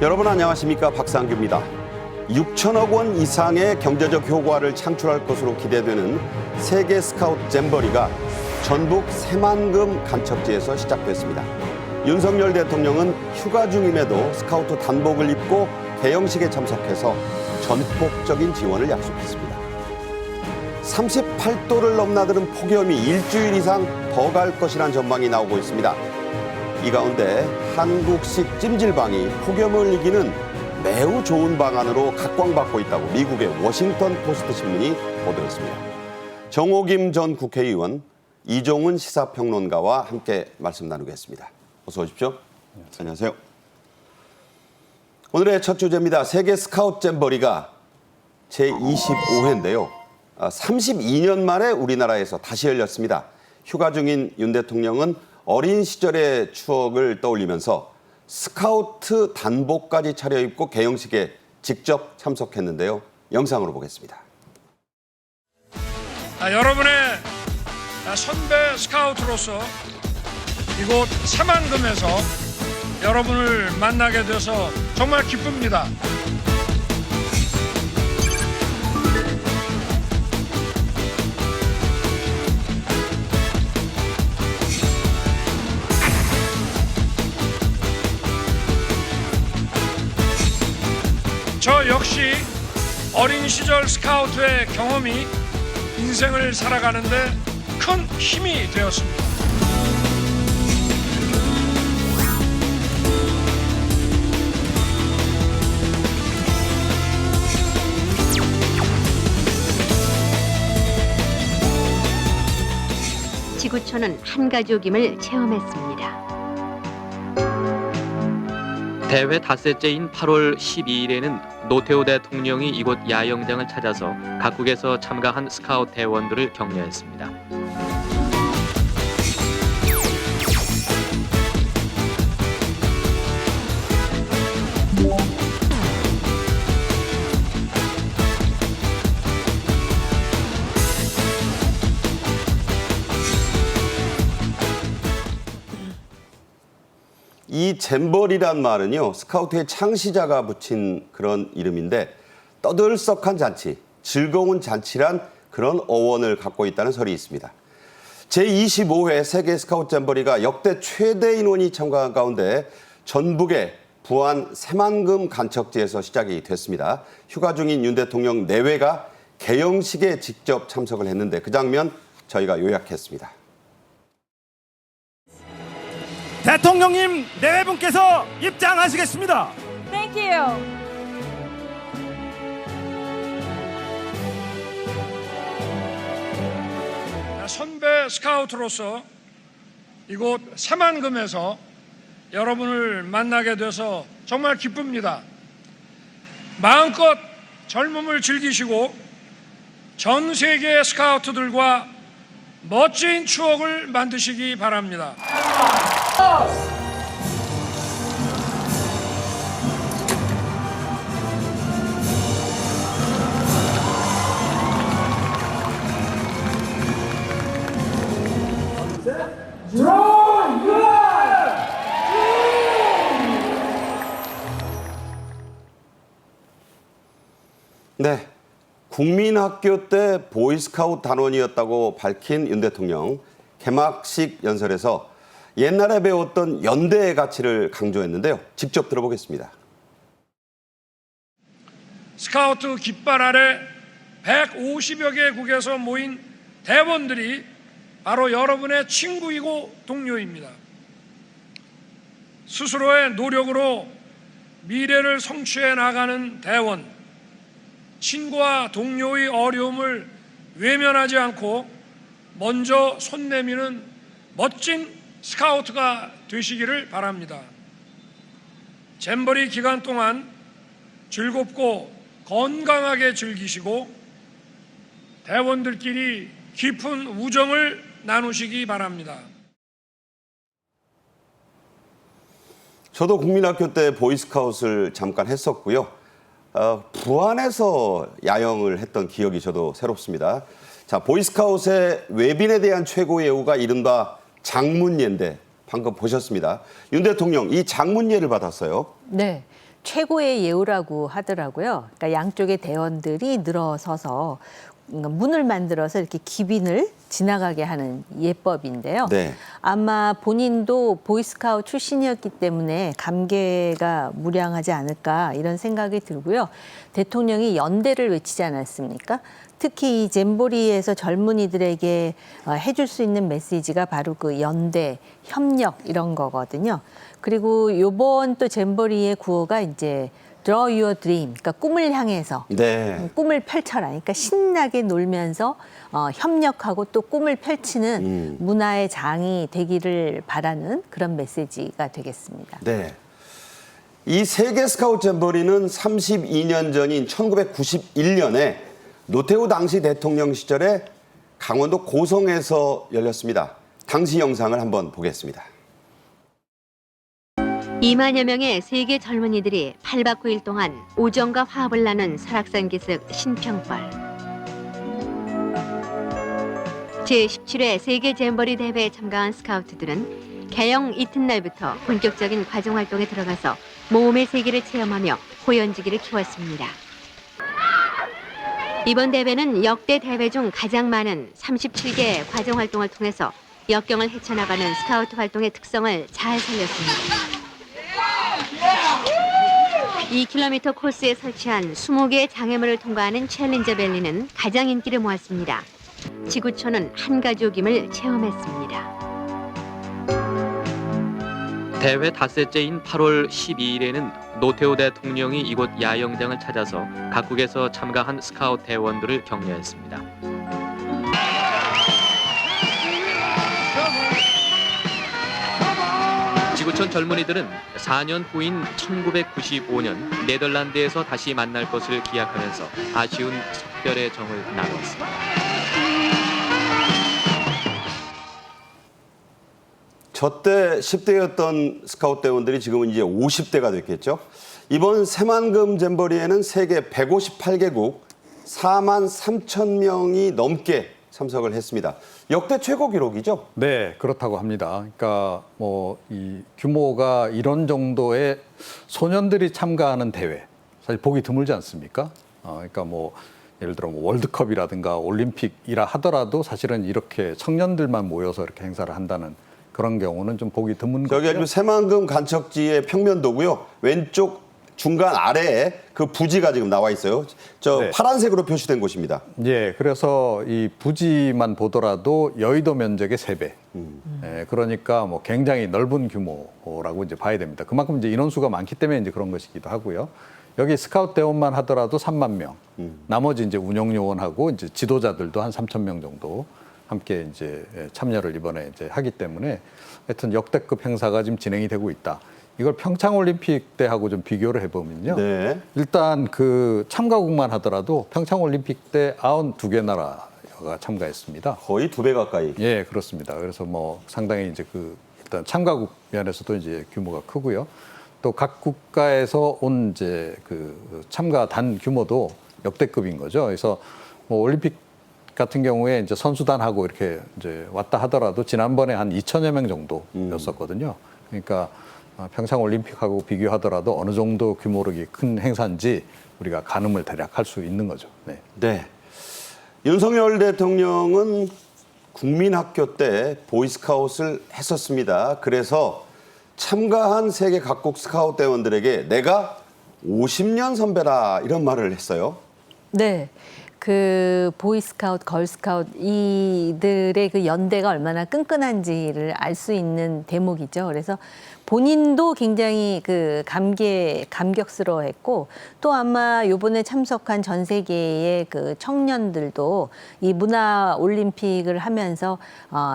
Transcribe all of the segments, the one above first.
여러분 안녕하십니까, 박상규입니다. 6천억 원 이상의 경제적 효과를 창출할 것으로 기대되는 세계 스카우트 잼버리가 전북 새만금 간척지에서 시작됐습니다. 윤석열 대통령은 휴가 중임에도 스카우트 단복을 입고 개영식에 참석해서 전폭적인 지원을 약속했습니다. 38도를 넘나드는 폭염이 일주일 이상 더 갈 것이란 전망이 나오고 있습니다. 이 가운데 한국식 찜질방이 폭염을 이기는 매우 좋은 방안으로 각광받고 있다고 미국의 워싱턴 포스트 신문이 보도했습니다. 정호김 전 국회의원, 이종훈 시사평론가와 함께 말씀 나누겠습니다. 어서 오십시오. 안녕하세요. 오늘의 첫 주제입니다. 세계 스카우트 잼버리가 제25회인데요. 32년 만에 우리나라에서 다시 열렸습니다. 휴가 중인 윤 대통령은 어린 시절의 추억을 떠올리면서 스카우트 단복까지 차려입고 개영식에 직접 참석했는데요. 영상으로 보겠습니다. 여러분의 선배 스카우트로서 이곳 새만금에서 여러분을 만나게 돼서 정말 기쁩니다. 저 역시 어린 시절 스카우트의 경험이 인생을 살아가는데 큰 힘이 되었습니다. 지구촌은 한 가족임을 체험했습니다. 대회 닷새째인 8월 12일에는 노태우 대통령이 이곳 야영장을 찾아서 각국에서 참가한 스카우트 대원들을 격려했습니다. 이 잼버리란 말은요, 스카우트의 창시자가 붙인 그런 이름인데 떠들썩한 잔치, 즐거운 잔치란 그런 어원을 갖고 있다는 설이 있습니다. 제25회 세계 스카우트 잼버리가 역대 최대 인원이 참가한 가운데 전북의 부안 새만금 간척지에서 시작이 됐습니다. 휴가 중인 윤 대통령 내외가 개영식에 직접 참석을 했는데 그 장면 저희가 요약했습니다. 대통령님 내외분께서 입장하시겠습니다. Thank you. 선배 스카우트로서 이곳 새만금에서 여러분을 만나게 돼서 정말 기쁩니다. 마음껏 젊음을 즐기시고 전 세계 스카우트들과 멋진 추억을 만드시기 바랍니다. 네, 국민학교 때 보이스카우트 단원이었다고 밝힌 윤 대통령, 개막식 연설에서 옛날에 배웠던 연대의 가치를 강조했는데요. 직접 들어보겠습니다. 스카우트 깃발 아래 150여 개국에서 모인 대원들이 바로 여러분의 친구이고 동료입니다. 스스로의 노력으로 미래를 성취해 나가는 대원, 친구와 동료의 어려움을 외면하지 않고 먼저 손 내미는 멋진 스카우트가 되시기를 바랍니다. 잼버리 기간 동안 즐겁고 건강하게 즐기시고 대원들끼리 깊은 우정을 나누시기 바랍니다. 저도 국민학교 때 보이스카웃을 잠깐 했었고요. 부안에서 야영을 했던 기억이 저도 새롭습니다. 자, 보이스카웃의 외빈에 대한 최고 예우가 이른바 장문예인데 방금 보셨습니다. 윤 대통령 이 장문예를 받았어요. 네. 최고의 예우라고 하더라고요. 그러니까 양쪽의 대원들이 늘어서서 문을 만들어서 이렇게 기빈을 지나가게 하는 예법인데요. 네. 아마 본인도 보이스카우트 출신이었기 때문에 감개가 무량하지 않을까 이런 생각이 들고요. 대통령이 연대를 외치지 않았습니까? 특히 이 잼보리에서 젊은이들에게 해줄 수 있는 메시지가 바로 그 연대, 협력 이런 거거든요. 그리고 요번 또 잼보리의 구호가 이제 Draw your dream, 그러니까 꿈을 향해서 네. 꿈을 펼쳐라. 그러니까 신나게 놀면서 협력하고 또 꿈을 펼치는 문화의 장이 되기를 바라는 그런 메시지가 되겠습니다. 네. 이 세계 스카우트 잼버리는 32년 전인 1991년에 노태우 당시 대통령 시절에 강원도 고성에서 열렸습니다. 당시 영상을 한번 보겠습니다. 2만여 명의 세계 젊은이들이 8박 9일 동안 우정과 화합을 나눈 설악산 기슭 신평벌. 제17회 세계 잼버리 대회에 참가한 스카우트들은 개영 이튿날부터 본격적인 과정 활동에 들어가서 모험의 세계를 체험하며 호연지기를 키웠습니다. 이번 대회는 역대 대회 중 가장 많은 37개의 과정 활동을 통해서 역경을 헤쳐나가는 스카우트 활동의 특성을 잘 살렸습니다. 2km 코스에 설치한 20개의 장애물을 통과하는 챌린저 밸리는 가장 인기를 모았습니다. 지구촌은 한 가족임을 체험했습니다. 대회 닷새째인 8월 12일에는 노태우 대통령이 이곳 야영장을 찾아서 각국에서 참가한 스카우트 대원들을 격려했습니다. 지구촌 젊은이들은 4년 후인 1995년 네덜란드에서 다시 만날 것을 기약하면서 아쉬운 석별의 정을 나누었습니다. 저때 10대였던 스카우트 대원들이 지금은 이제 50대가 됐겠죠. 이번 새만금 잼버리에는 세계 158개국 4만 3천 명이 넘게 참석을 했습니다. 역대 최고 기록이죠? 네, 그렇다고 합니다. 그러니까 뭐 이 규모가 이런 정도의 소년들이 참가하는 대회 사실 보기 드물지 않습니까? 그러니까 뭐 예를 들어 뭐 월드컵이라든가 올림픽이라 하더라도 사실은 이렇게 청년들만 모여서 이렇게 행사를 한다는 그런 경우는 좀 보기 드문 거죠. 저기가 지금 새만금 간척지의 평면도고요. 왼쪽 중간 아래에 그 부지가 지금 나와 있어요. 저 네. 파란색으로 표시된 곳입니다. 예, 그래서 이 부지만 보더라도 여의도 면적의 3배. 예, 그러니까 뭐 굉장히 넓은 규모라고 이제 봐야 됩니다. 그만큼 이제 인원수가 많기 때문에 이제 그런 것이기도 하고요. 여기 스카우트 대원만 하더라도 3만 명. 나머지 이제 운영 요원하고 이제 지도자들도 한 3천 명 정도 함께 이제 참여를 이번에 이제 하기 때문에 하여튼 역대급 행사가 지금 진행이 되고 있다. 이걸 평창올림픽 때하고 좀 비교를 해보면요. 네. 일단 그 참가국만 하더라도 평창올림픽 때 92개 나라가 참가했습니다. 거의 2배 가까이. 예, 그렇습니다. 그래서 뭐 상당히 이제 그 일단 참가국 면에서도 이제 규모가 크고요. 또 각 국가에서 온 이제 그 참가 단 규모도 역대급인 거죠. 그래서 뭐 올림픽 같은 경우에 이제 선수단하고 이렇게 이제 왔다 하더라도 지난번에 한 2천여 명 정도였었거든요. 그러니까 평창올림픽하고 비교하더라도 어느 정도 규모로 큰 행사인지 우리가 가늠을 대략 할 수 있는 거죠. 네. 네. 윤석열 대통령은 국민학교 때 보이스카웃을 했었습니다. 그래서 참가한 세계 각국 스카우트 대원들에게 내가 50년 선배라 이런 말을 했어요. 네. 그 보이스카우트, 걸스카우트 이들의 그 연대가 얼마나 끈끈한지를 알 수 있는 대목이죠. 그래서 본인도 굉장히 그 감격스러워했고 또 아마 이번에 참석한 전 세계의 그 청년들도 이 문화 올림픽을 하면서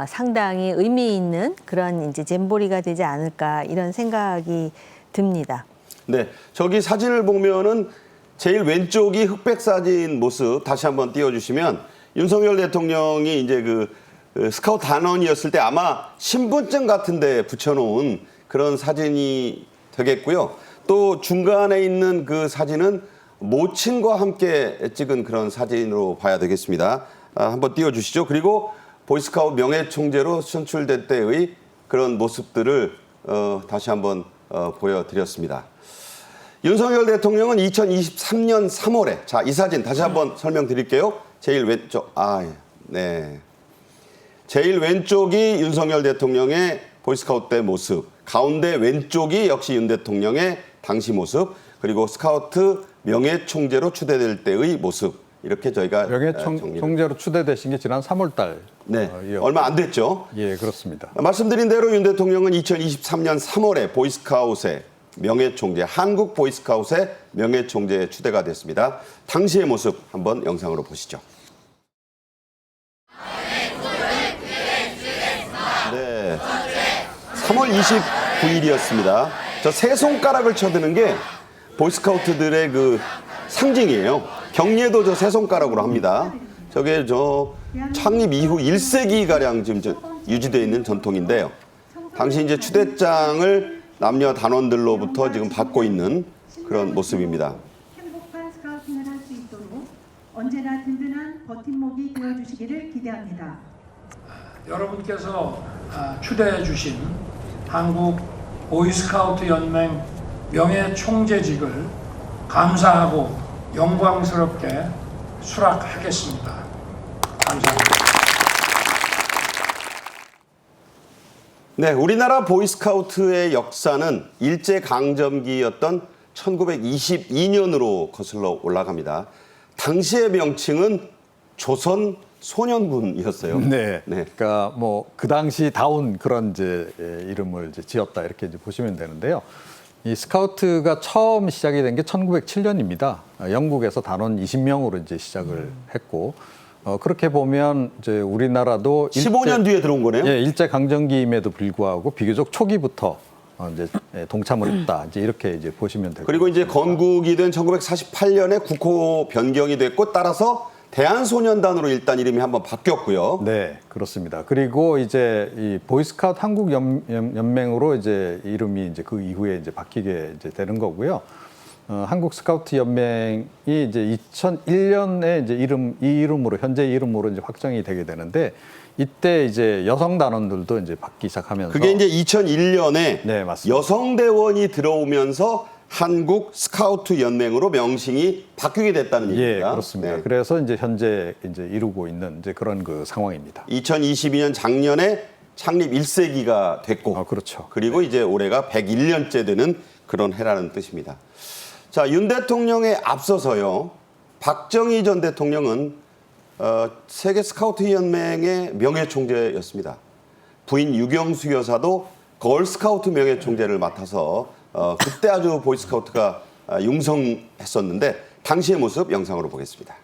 상당히 의미 있는 그런 이제 잼보리가 되지 않을까 이런 생각이 듭니다. 네. 저기 사진을 보면은 제일 왼쪽이 흑백 사진 모습 다시 한번 띄워주시면 윤석열 대통령이 이제 그 스카우트 단원이었을 때 아마 신분증 같은 데 붙여놓은 그런 사진이 되겠고요. 또 중간에 있는 그 사진은 모친과 함께 찍은 그런 사진으로 봐야 되겠습니다. 한번 띄워주시죠. 그리고 보이스카우트 명예총재로 선출될 때의 그런 모습들을 다시 한번 보여드렸습니다. 윤석열 대통령은 2023년 3월에 자, 이 사진 다시 한번 설명드릴게요. 제일 왼쪽 네. 제일 왼쪽이 윤석열 대통령의 보이스카우트 때 모습, 가운데 왼쪽이 역시 윤 대통령의 당시 모습, 그리고 스카우트 명예총재로 추대될 때의 모습. 이렇게 저희가 명예총재로 추대되신 게 지난 3월 달. 네, 얼마 안 됐죠. 예, 그렇습니다. 말씀드린 대로 윤 대통령은 2023년 3월에 보이스카웃의 명예총재, 한국 보이스카웃의 명예총재에 추대가 됐습니다. 당시의 모습 한번 영상으로 보시죠. 네, 3월 29일이었습니다. 저 세 손가락을 쳐드는 게 보이스카우트들의 그 상징이에요. 경례도 저 세 손가락으로 합니다. 저게 저 창립 이후 1세기가량 지금 유지되어 있는 전통인데요. 당시 이제 추대장을 남녀 단원들로부터 지금 받고 있는 그런 모습입니다. 행복한 스카우팅을 할 수 있도록 언제나 든든한 버팀목이 되어주시기를 기대합니다. 여러분께서 추대해 주신 한국 보이스카우트 연맹 명예총재직을 감사하고 영광스럽게 수락하겠습니다. 감사합니다. 네, 우리나라 보이스카우트의 역사는 일제강점기였던 1922년으로 거슬러 올라갑니다. 당시의 명칭은 조선 소년군이었어요. 네. 그러니까 뭐 그 당시 다운 그런 이제 이름을 이제 지었다 이렇게 이제 보시면 되는데요. 이 스카우트가 처음 시작이 된 게 1907년입니다. 영국에서 단원 20명으로 이제 시작을 했고 그렇게 보면 이제 우리나라도 15년 뒤에 들어온 거네요. 예, 일제 강점기임에도 불구하고 비교적 초기부터 이제 동참을 했다. 이제 이렇게 이제 보시면 되고. 그리고 이제 건국이 된 1948년에 국호 변경이 됐고 따라서 대한소년단으로 일단 이름이 한번 바뀌었고요. 네, 그렇습니다. 그리고 이제 이 보이스카우트 한국 연맹으로 이제 이름이 이제 그 이후에 이제 바뀌게 이제 되는 거고요. 한국 스카우트 연맹이 이제 2001년에 이제 이 이름으로 현재 이름으로 이제 확정이 되게 되는데 이때 이제 여성 단원들도 이제 받기 시작하면서 그게 이제 2001년에 네, 맞습니다. 여성 대원이 들어오면서 한국 스카우트 연맹으로 명칭이 바뀌게 됐다는 얘기입니다. 예, 그렇습니다. 네. 그래서 이제 현재 이제 이루고 있는 이제 그런 그 상황입니다. 2022년 작년에 창립 1세기가 됐고, 그렇죠. 그리고 이제 올해가 101년째 되는 그런 해라는 뜻입니다. 자, 윤 대통령에 앞서서요, 박정희 전 대통령은 세계 스카우트 연맹의 명예총재였습니다. 부인 유경수 여사도 걸스카우트 명예총재를 맡아서 그때 아주 보이스카우트가 융성했었는데 당시의 모습 영상으로 보겠습니다.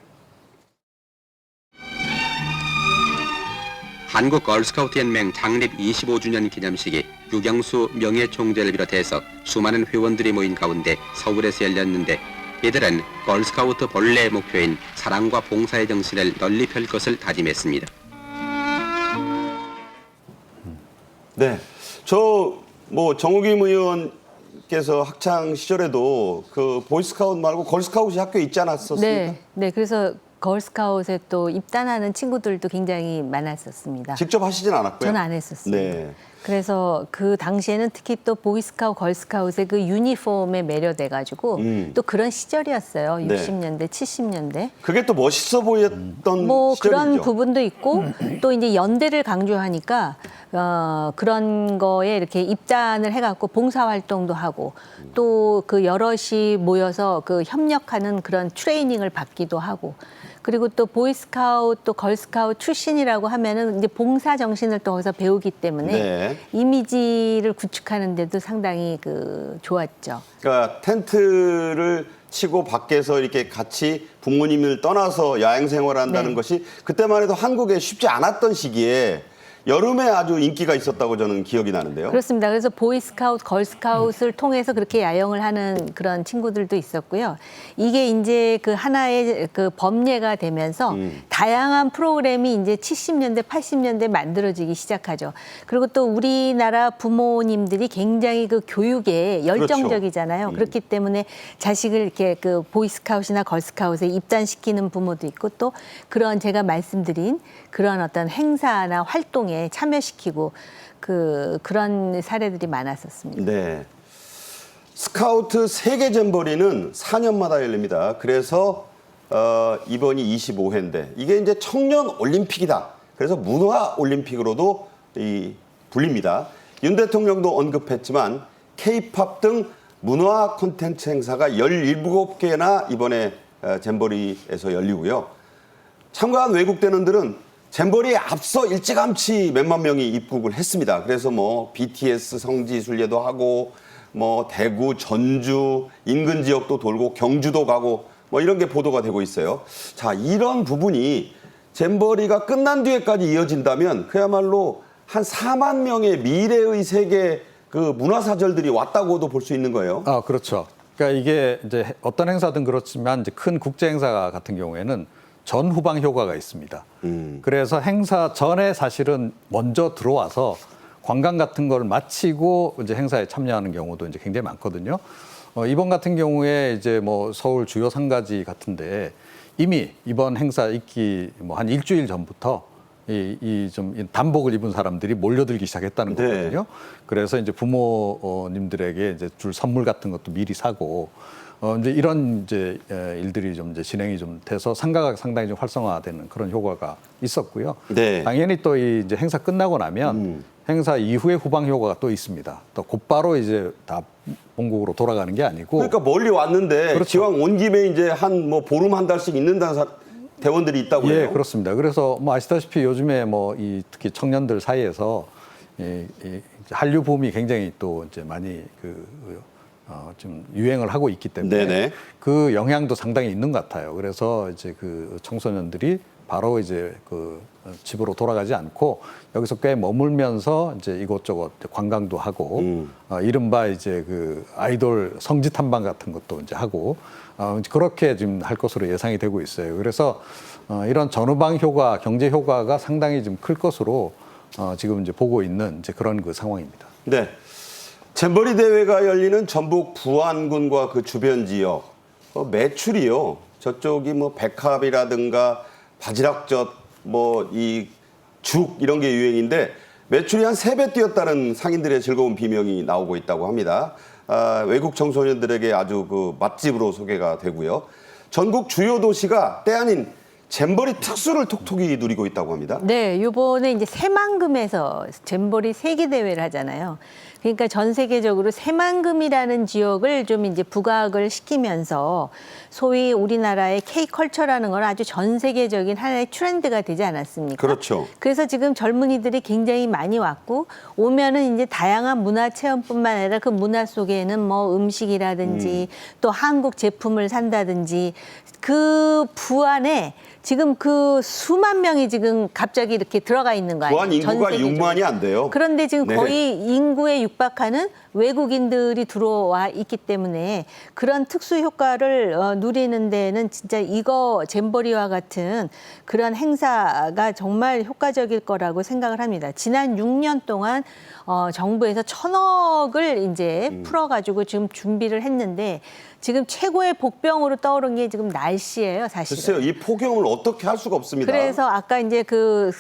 한국 걸스카우트 연맹 창립 25주년 기념식이 유경수 명예총재를 비롯해서 수많은 회원들이 모인 가운데 서울에서 열렸는데 이들은 걸스카우트 본래의 목표인 사랑과 봉사의 정신을 널리 펼 것을 다짐했습니다. 네, 저 뭐 정우김 의원께서 학창 시절에도 그 보이스카우트 말고 걸스카우트 학교 있지 않았었습니까? 네, 그래서 걸스카웃에 또 입단하는 친구들도 굉장히 많았었습니다. 직접 하시진 않았고요. 저는 안 했었어요. 네. 그래서 그 당시에는 특히 또 보이스카웃, 걸스카웃의 그 유니폼에 매료돼가지고 또 그런 시절이었어요. 네. 60년대, 70년대. 그게 또 멋있어 보였던 뭐 시절이죠. 그런 부분도 있고 또 이제 연대를 강조하니까 그런 거에 이렇게 입단을 해갖고 봉사활동도 하고 또 그 여럿이 모여서 그 협력하는 그런 트레이닝을 받기도 하고 그리고 또 보이스카우트 또 걸스카우트 출신이라고 하면은 이제 봉사 정신을 또 거기서 배우기 때문에 네. 이미지를 구축하는 데도 상당히 그 좋았죠. 그러니까 텐트를 치고 밖에서 이렇게 같이 부모님을 떠나서 야행 생활한다는 네. 것이 그때만 해도 한국에 쉽지 않았던 시기에 여름에 아주 인기가 있었다고 저는 기억이 나는데요. 그렇습니다. 그래서 보이스카우트, 걸스카우트를 통해서 그렇게 야영을 하는 그런 친구들도 있었고요. 이게 이제 그 하나의 그 법례가 되면서 다양한 프로그램이 이제 70년대, 80년대 만들어지기 시작하죠. 그리고 또 우리나라 부모님들이 굉장히 그 교육에 열정적이잖아요. 그렇기 때문에 자식을 이렇게 그 보이스카우트나 걸스카우트에 입단시키는 부모도 있고 또 그런 제가 말씀드린 그런 어떤 행사나 활동에 참여시키고 그런 사례들이 많았었습니다. 네. 스카우트 세계 잼버리는 4년마다 열립니다. 그래서 이번이 25회인데 이게 이제 청년 올림픽이다. 그래서 문화 올림픽으로도 불립니다. 윤 대통령도 언급했지만 K-팝 등 문화 콘텐츠 행사가 17개나 이번에 잼버리에서 열리고요. 참가한 외국 대원들은 잼버리에 앞서 일찌감치 몇만 명이 입국을 했습니다. 그래서 뭐 BTS 성지순례도 하고 뭐 대구, 전주, 인근 지역도 돌고 경주도 가고 뭐 이런 게 보도가 되고 있어요. 자, 이런 부분이 잼버리가 끝난 뒤에까지 이어진다면 그야말로 한 4만 명의 미래의 세계 그 문화사절들이 왔다고도 볼 수 있는 거예요. 아, 그렇죠. 그러니까 이게 이제 어떤 행사든 그렇지만 이제 큰 국제 행사 같은 경우에는 전후방 효과가 있습니다. 그래서 행사 전에 사실은 먼저 들어와서 관광 같은 걸 마치고 이제 행사에 참여하는 경우도 이제 굉장히 많거든요. 이번 같은 경우에 이제 뭐 서울 주요 상가지 같은데 이미 이번 행사 있기 뭐 한 일주일 전부터 이 단복을 입은 사람들이 몰려들기 시작했다는 네. 거거든요. 그래서 이제 부모님들에게 이제 줄 선물 같은 것도 미리 사고 이제 이런 이제 일들이 좀 이제 진행이 좀 돼서 상가가 상당히 좀 활성화되는 그런 효과가 있었고요. 네. 당연히 또 이제 행사 끝나고 나면 행사 이후에 후방 효과가 또 있습니다. 또 곧바로 이제 다 본국으로 돌아가는 게 아니고. 그러니까 멀리 왔는데 그렇죠. 기왕 온 김에 이제 한 뭐 보름 한 달씩 있는다는 대원들이 있다고 해요. 예, 그렇습니다. 그래서 뭐 아시다시피 요즘에 뭐 이 특히 청년들 사이에서 이 한류 붐이 굉장히 또 이제 많이 좀 유행을 하고 있기 때문에 네네. 그 영향도 상당히 있는 것 같아요. 그래서 이제 그 청소년들이 바로 이제 그 집으로 돌아가지 않고 여기서 꽤 머물면서 이제 이곳저곳 관광도 하고 이른바 이제 그 아이돌 성지 탐방 같은 것도 이제 하고 그렇게 지금 할 것으로 예상이 되고 있어요. 그래서 이런 전후방 효과, 경제 효과가 상당히 좀 클 것으로 지금 이제 보고 있는 이제 그런 그 상황입니다. 네. 잼버리 대회가 열리는 전북 부안군과 그 주변 지역 매출이요. 저쪽이 뭐 백합이라든가 바지락젓 뭐 이 죽 이런 게 유행인데 매출이 한 3배 뛰었다는 상인들의 즐거운 비명이 나오고 있다고 합니다. 외국 청소년들에게 아주 그 맛집으로 소개가 되고요. 전국 주요 도시가 때 아닌 잼버리 특수를 톡톡히 누리고 있다고 합니다. 네, 이번에 이제 새만금에서 잼버리 세계 대회를 하잖아요. 그러니까 전 세계적으로 새만금이라는 지역을 좀 이제 부각을 시키면서 소위 우리나라의 K컬처라는 건 아주 전 세계적인 하나의 트렌드가 되지 않았습니까? 그렇죠. 그래서 지금 젊은이들이 굉장히 많이 왔고 오면은 이제 다양한 문화 체험뿐만 아니라 그 문화 속에는 뭐 음식이라든지 또 한국 제품을 산다든지 그 부안에 지금 그 수만 명이 지금 갑자기 이렇게 들어가 있는 거 아니에요? 부안 인구가 전 세계적으로. 6만이 안 돼요. 그런데 지금 네. 거의 인구에 육박하는 외국인들이 들어와 있기 때문에 그런 특수 효과를 누리는 데는 진짜 이거 잼버리와 같은 그런 행사가 정말 효과적일 거라고 생각을 합니다. 지난 6년 동안 정부에서 1,000억을 이제 풀어가지고 지금 준비를 했는데 지금 최고의 복병으로 떠오른 게 지금 날씨예요, 사실은. 글쎄요, 이 폭염을 어떻게 할 수가 없습니다. 그래서 아까 이제 그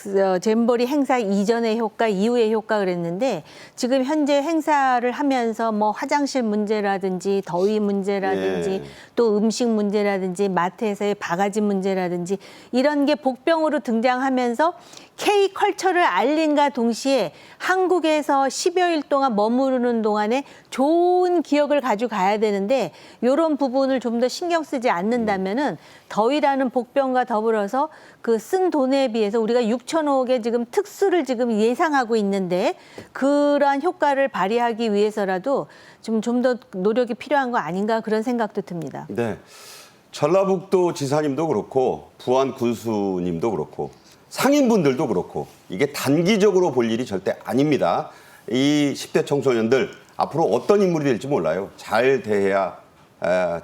잼버리 행사 이전의 효과, 이후의 효과 그랬는데 지금 현재 행사를 하면서 뭐 화장실 문제라든지 더위 문제라든지 예. 또 음식 문제라든지 마트에서의 바가지 문제라든지 이런 게 복병으로 등장하면서 K컬처를 알린과 동시에 한국에서 10여일 동안 머무르는 동안에 좋은 기억을 가지고 가야 되는데 이런 부분을 좀 더 신경 쓰지 않는다면은 더위라는 복병과 더불어서 그 쓴 돈에 비해서 우리가 6천억의 지금 특수를 지금 예상하고 있는데 그러한 효과를 발휘하기 위해서라도 좀 더 노력이 필요한 거 아닌가 그런 생각도 듭니다. 네. 전라북도 지사님도 그렇고 부안 군수님도 그렇고 상인분들도 그렇고 이게 단기적으로 볼 일이 절대 아닙니다. 이 10대 청소년들 앞으로 어떤 인물이 될지 몰라요. 잘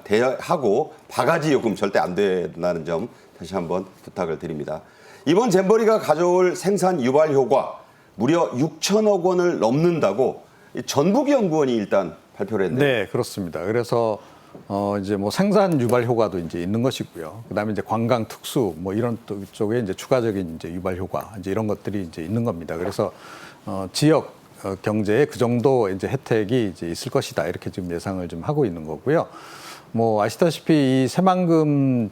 대하고 바가지 요금 절대 안 된다는 점 다시 한번 부탁을 드립니다. 이번 잼버리가 가져올 생산 유발 효과 무려 6천억 원을 넘는다고 전북연구원이 일단 발표를 했네요. 네, 그렇습니다. 그래서 이제 뭐 생산 유발 효과도 이제 있는 것이고요. 그다음에 이제 관광 특수 뭐 이런 쪽에 이제 추가적인 이제 유발 효과 이제 이런 것들이 이제 있는 겁니다. 그래서 지역 경제에 그 정도 이제 혜택이 이제 있을 것이다 이렇게 지금 예상을 좀 하고 있는 거고요. 뭐 아시다시피 이 새만금은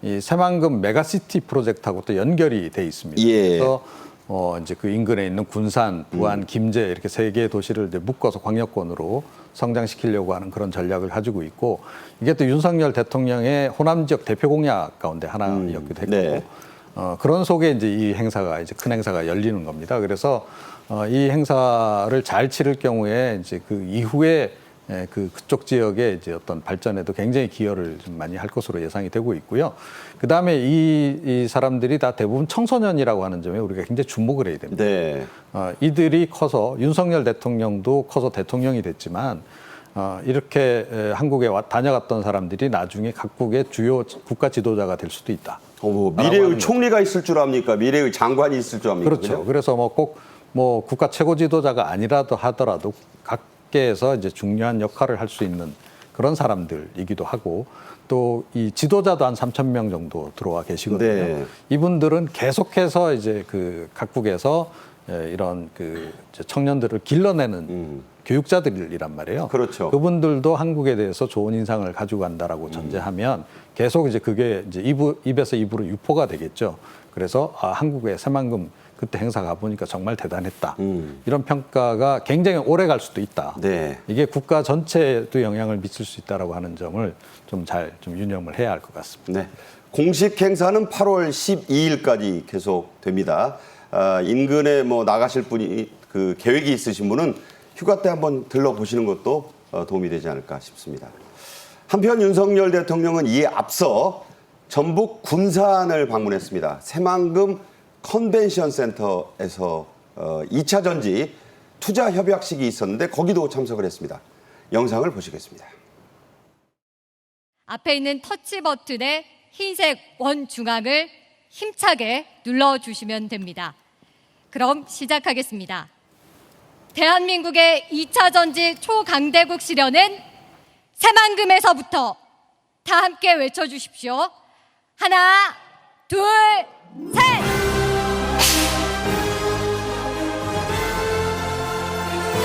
이 새만금 메가시티 프로젝트하고 또 연결이 돼 있습니다. 예. 그래서 이제 그 인근에 있는 군산, 부안, 김제 이렇게 세 개의 도시를 이제 묶어서 광역권으로 성장시키려고 하는 그런 전략을 가지고 있고 이게 또 윤석열 대통령의 호남 지역 대표 공약 가운데 하나였기도 했고 네. 그런 속에 이제 이 행사가 이제 큰 행사가 열리는 겁니다. 그래서 이 행사를 잘 치를 경우에 이제 그 이후에 그쪽 지역의 이제 어떤 발전에도 굉장히 기여를 좀 많이 할 것으로 예상이 되고 있고요. 그 다음에 이 사람들이 다 대부분 청소년이라고 하는 점에 우리가 굉장히 주목을 해야 됩니다. 네. 이들이 커서 윤석열 대통령도 커서 대통령이 됐지만 이렇게 한국에 다녀갔던 사람들이 나중에 각국의 주요 국가 지도자가 될 수도 있다. 미래의 총리가 있을 줄 압니까? 미래의 장관이 있을 줄 압니까? 그렇죠. 그래서 뭐 꼭 뭐 국가 최고 지도자가 아니라도 하더라도 각계에서 이제 중요한 역할을 할 수 있는 그런 사람들이기도 하고 또 이 지도자도 한 3,000명 정도 들어와 계시거든요. 네. 이분들은 계속해서 이제 그 각국에서 이런 그 청년들을 길러내는 교육자들이란 말이에요. 그렇죠. 그분들도 한국에 대해서 좋은 인상을 가지고 간다라고 전제하면 계속 이제 그게 이제 입에서 입으로 유포가 되겠죠. 그래서 한국의 새만금 그때 행사 가보니까 정말 대단했다. 이런 평가가 굉장히 오래 갈 수도 있다. 네. 이게 국가 전체에도 영향을 미칠 수 있다라고 하는 점을 좀 잘 좀 유념을 해야 할 것 같습니다. 네. 공식 행사는 8월 12일까지 계속됩니다. 인근에 뭐 나가실 분이 그 계획이 있으신 분은 휴가 때 한번 들러보시는 것도 도움이 되지 않을까 싶습니다. 한편 윤석열 대통령은 이에 앞서 전북 군산을 방문했습니다. 새만금 컨벤션 센터에서 2차 전지 투자 협약식이 있었는데 거기도 참석을 했습니다. 영상을 보시겠습니다. 앞에 있는 터치 버튼의 흰색 원 중앙을 힘차게 눌러주시면 됩니다. 그럼 시작하겠습니다. 대한민국의 2차 전지 초강대국 실현은 새만금에서부터 다 함께 외쳐주십시오. 하나, 둘, 셋!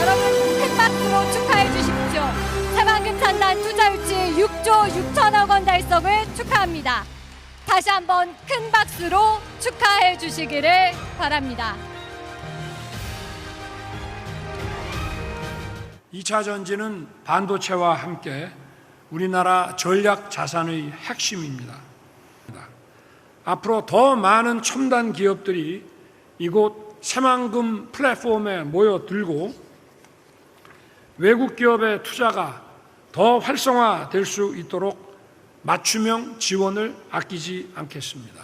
여러분 큰 박수로 축하해 주십시오. 새만금 산단 투자 유치 6조 6천억 원 달성을 축하합니다. 다시 한번 큰 박수로 축하해 주시기를 바랍니다. 2차 전지는 반도체와 함께 우리나라 전략 자산의 핵심입니다. 앞으로 더 많은 첨단 기업들이 이곳 새만금 플랫폼에 모여들고 외국 기업의 투자가 더 활성화될 수 있도록 맞춤형 지원을 아끼지 않겠습니다.